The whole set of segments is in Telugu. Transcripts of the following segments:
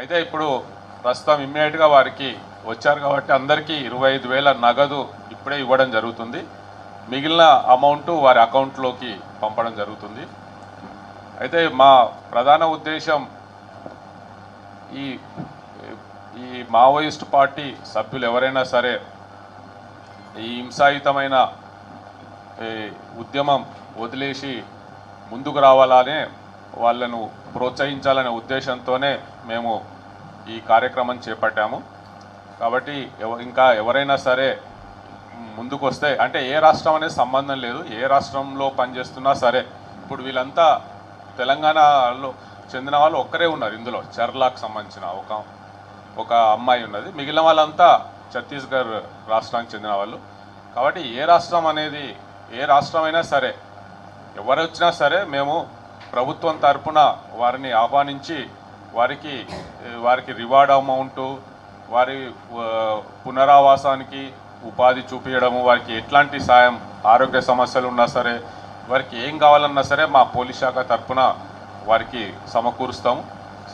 అయితే ఇప్పుడు ప్రస్తుతం ఇమ్మీడియట్గా వారికి వచ్చారు కాబట్టి అందరికీ 25,000 నగదు ఇప్పుడే ఇవ్వడం జరుగుతుంది. మిగిలిన అమౌంట్ వారి అకౌంట్లోకి పంపడం జరుగుతుంది. అయితే మా ప్రధాన ఉద్దేశం ఈ ఈ మావోయిస్ట్ పార్టీ సభ్యులు ఎవరైనా సరే ఈ హింసాయుతమైన ఉద్యమం వదిలేసి ముందుకు రావాలనే వాళ్ళను ప్రోత్సహించాలనే ఉద్దేశంతోనే మేము ఈ కార్యక్రమం చేపట్టాము. కాబట్టి ఇంకా ఎవరైనా సరే ముందుకు వస్తే, అంటే ఏ రాష్ట్రం అనేది సంబంధం లేదు, ఏ రాష్ట్రంలో పనిచేస్తున్నా సరే, ఇప్పుడు వీళ్ళంతా తెలంగాణలో చెందిన వాళ్ళు ఒక్కరే ఉన్నారు. ఇందులో చర్లాకు సంబంధించిన ఒక అమ్మాయి ఉన్నది, మిగిలిన వాళ్ళంతా ఛత్తీస్గఢ్ రాష్ట్రానికి చెందిన వాళ్ళు. కాబట్టి ఏ రాష్ట్రమైనా సరే, ఎవరు వచ్చినా సరే, మేము ప్రభుత్వం తరపున వారిని ఆహ్వానించి వారికి రివార్డ్ అమౌంటు, వారి పునరావాసానికి ఉపాధి చూపించడము, వారికి ఎట్లాంటి సాయం, ఆరోగ్య సమస్యలు ఉన్నా సరే, వారికి ఏం కావాలన్నా సరే మా పోలీస్ శాఖ తరపున వారికి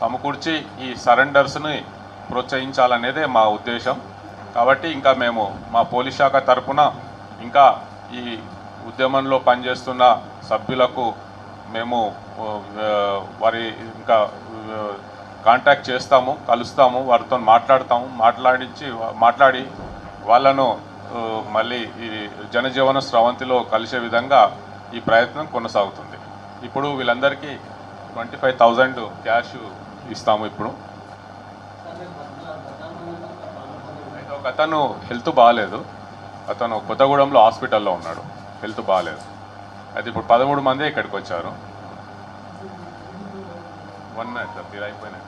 సమకూర్చి ఈ సరెండర్స్ని ప్రోత్సహించాలనేదే మా ఉద్దేశం. కాబట్టి ఇంకా మేము మా పోలీస్ శాఖ తరపున ఇంకా ఈ ఉద్యమంలో పనిచేస్తున్న సభ్యులకు మేము ఇంకా కాంటాక్ట్ చేస్తాము, కలుస్తాము, వారితో మాట్లాడి వాళ్ళను మళ్ళీ ఈ జనజీవన స్రవంతిలో కలిసే విధంగా ఈ ప్రయత్నం కొనసాగుతుంది. ఇప్పుడు వీళ్ళందరికీ 25,000 క్యాష్ ఇస్తాము. ఇప్పుడు అయితే ఒక అతను హెల్త్ బాగాలేదు, అతను కొత్తగూడెంలో హాస్పిటల్లో ఉన్నాడు, హెల్త్ బాగాలేదు. అయితే ఇప్పుడు 13 మంది ఇక్కడికి వచ్చారు. 1 minute సార్, మీరు అయిపోయినాయి.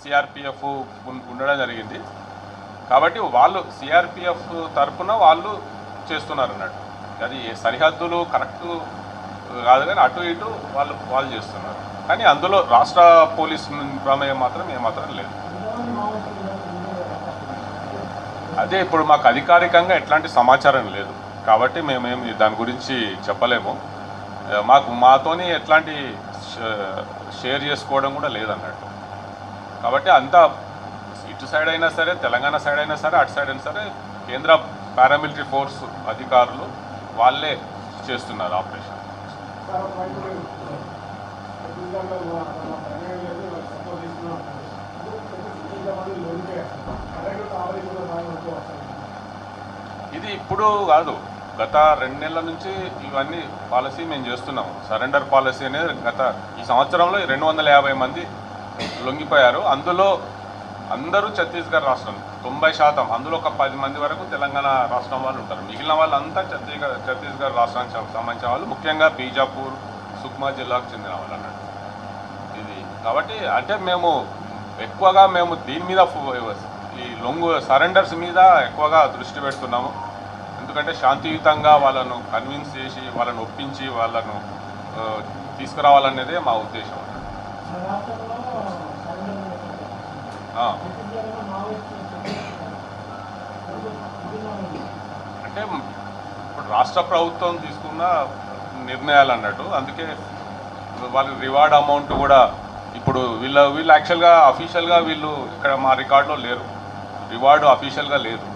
సిఆర్పిఎఫ్ ఉండడం జరిగింది. కాబట్టి వాళ్ళు సిఆర్పిఎఫ్ తరఫున వాళ్ళు చేస్తున్నారు అన్నట్టు. అది సరిహద్దులు కరెక్ట్ కాదు, కానీ అటు ఇటు వాళ్ళు చేస్తున్నారు. కానీ అందులో రాష్ట్ర పోలీస్ ప్రమేయం మాత్రం ఏమాత్రం లేదు. అదే ఇప్పుడు మాకు అధికారికంగా ఎట్లాంటి సమాచారం లేదు కాబట్టి మేమేమి దాని గురించి చెప్పలేము. మాతోని ఎట్లాంటి షేర్ చేసుకోవడం కూడా లేదన్నట్టు. కాబట్టి అంతా ఇటు సైడ్ అయినా సరే, తెలంగాణ సైడ్ అయినా సరే, అటు సైడ్ అయినా సరే, కేంద్ర పారామిలిటరీ ఫోర్స్ అధికారులు వాళ్ళే చేస్తున్నారు ఆపరేషన్. ఇది ఇప్పుడు కాదు, గత 2 నెలల నుంచి ఇవన్నీ పాలసీ మేము చేస్తున్నాము. సరెండర్ పాలసీ అనేది ఈ సంవత్సరంలో 250 మంది లొంగిపోయారు. అందులో అందరూ ఛత్తీస్గఢ్ రాష్ట్రం 90%, అందులో ఒక 10 మంది వరకు తెలంగాణ రాష్ట్రం వాళ్ళు ఉంటారు. మిగిలిన వాళ్ళంతా ఛత్తీస్గఢ్ రాష్ట్రానికి సంబంధించిన వాళ్ళు, ముఖ్యంగా బీజాపూర్, సుక్మా జిల్లాకు చెందిన వాళ్ళు అన్నట్టు. ఇది కాబట్టి అంటే మేము ఎక్కువగా దీని మీద ఈ సరెండర్స్ మీద ఎక్కువగా దృష్టి పెడుతున్నాము. ఎందుకంటే శాంతియుతంగా వాళ్ళను కన్విన్స్ చేసి, వాళ్ళను ఒప్పించి, వాళ్ళను తీసుకురావాలనేదే మా ఉద్దేశం. అంటే ఇప్పుడు రాష్ట్ర ప్రభుత్వం తీసుకున్న నిర్ణయాలు అన్నట్టు, అందుకే వాళ్ళ రివార్డ్ అమౌంట్ కూడా ఇప్పుడు వీళ్ళు యాక్చువల్గా అఫీషియల్గా వీళ్ళు ఇక్కడ మా రికార్డులో లేరు, రివార్డు అఫీషియల్గా లేదు.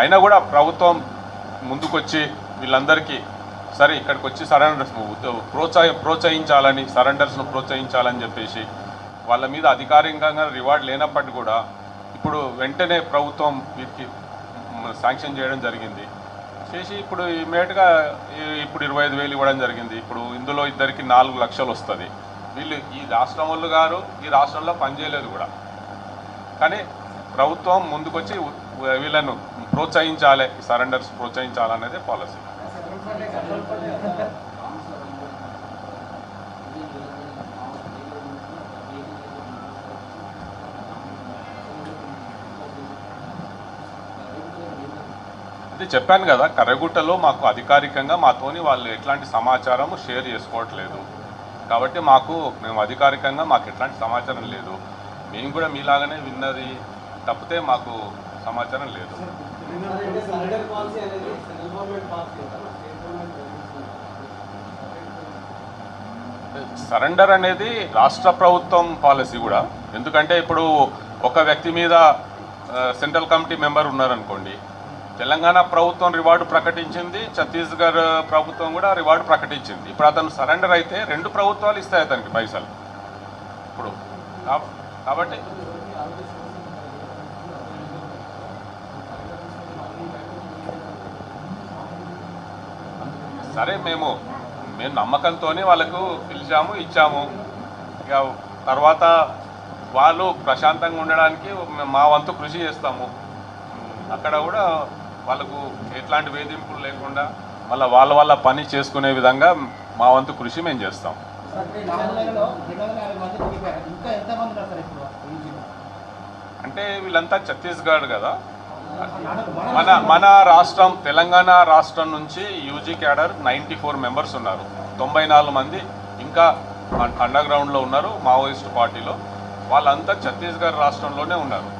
అయినా కూడా ప్రభుత్వం ముందుకొచ్చి వీళ్ళందరికీ సరే ఇక్కడికి వచ్చి సరెండర్స్ ప్రోత్సహించాలని, సరెండర్స్ను ప్రోత్సహించాలని చెప్పేసి వాళ్ళ మీద అధికారికంగా రివార్డ్ లేనప్పటికీ కూడా ఇప్పుడు వెంటనే ప్రభుత్వం వీరికి శాంక్షన్ చేయడం జరిగింది. చేసి ఇప్పుడు ఇమీడియట్గా ఇప్పుడు 25,000 ఇవ్వడం జరిగింది. ఇప్పుడు ఇందులో ఇద్దరికి 4 లక్షలు వస్తుంది. వీళ్ళు ఈ రాష్ట్రం వాళ్ళు గారు ఈ రాష్ట్రంలో పనిచేయలేదు కూడా, కానీ ప్రభుత్వం ముందుకొచ్చి వీళ్ళను ప్రోత్సహించాలి, సరెండర్స్ ప్రోత్సహించాలనేదే పాలసీ. అది చెప్పాను కదా, కర్రగుట్టలో మాకు అధికారికంగా మాతోని వాళ్ళు ఎట్లాంటి సమాచారం షేర్ చేసుకోవట్లేదు. కాబట్టి మేము అధికారికంగా మాకు ఎట్లాంటి సమాచారం లేదు. మేము కూడా మీలాగానే విన్నది తప్పితే మాకు సమాచారం లేదు. సరెండర్ అనేది రాష్ట్ర ప్రభుత్వం పాలసీ కూడా. ఎందుకంటే ఇప్పుడు ఒక వ్యక్తి మీద సెంట్రల్ కమిటీ మెంబర్ ఉన్నారనుకోండి, తెలంగాణ ప్రభుత్వం రివార్డు ప్రకటించింది, ఛత్తీస్గఢ్ ప్రభుత్వం కూడా రివార్డు ప్రకటించింది. ఇప్పుడు అతను సరెండర్ అయితే 2 ప్రభుత్వాలు ఇస్తాయి అతనికి పైసలు. ఇప్పుడు కాబట్టి సరే మేము నమ్మకంతోనే వాళ్ళకు పిలిచాము, ఇచ్చాము. ఇక తర్వాత వాళ్ళు ప్రశాంతంగా ఉండడానికి మా వంతు కృషి చేస్తాము. అక్కడ కూడా వాళ్ళకు ఎట్లాంటి వేధింపులు లేకుండా మళ్ళీ వాళ్ళ పని చేసుకునే విధంగా మా వంతు కృషి మేము చేస్తాం. అంటే వీళ్ళంతా ఛత్తీస్గఢ్ కదా, మన రాష్ట్రం తెలంగాణ రాష్ట్రం నుంచి యూజీ క్యాడర్ 94 మెంబర్స్ ఉన్నారు. 94 మంది ఇంకా అండర్ గ్రౌండ్లో ఉన్నారు మావోయిస్ట్ పార్టీలో. వాళ్ళంతా ఛత్తీస్గఢ్ రాష్ట్రంలోనే ఉన్నారు.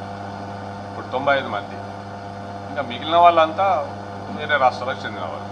ఇప్పుడు 95 మంది. ఇంకా మిగిలిన వాళ్ళంతా వేరే రాష్ట్రాలకు చెందిన వాళ్ళు.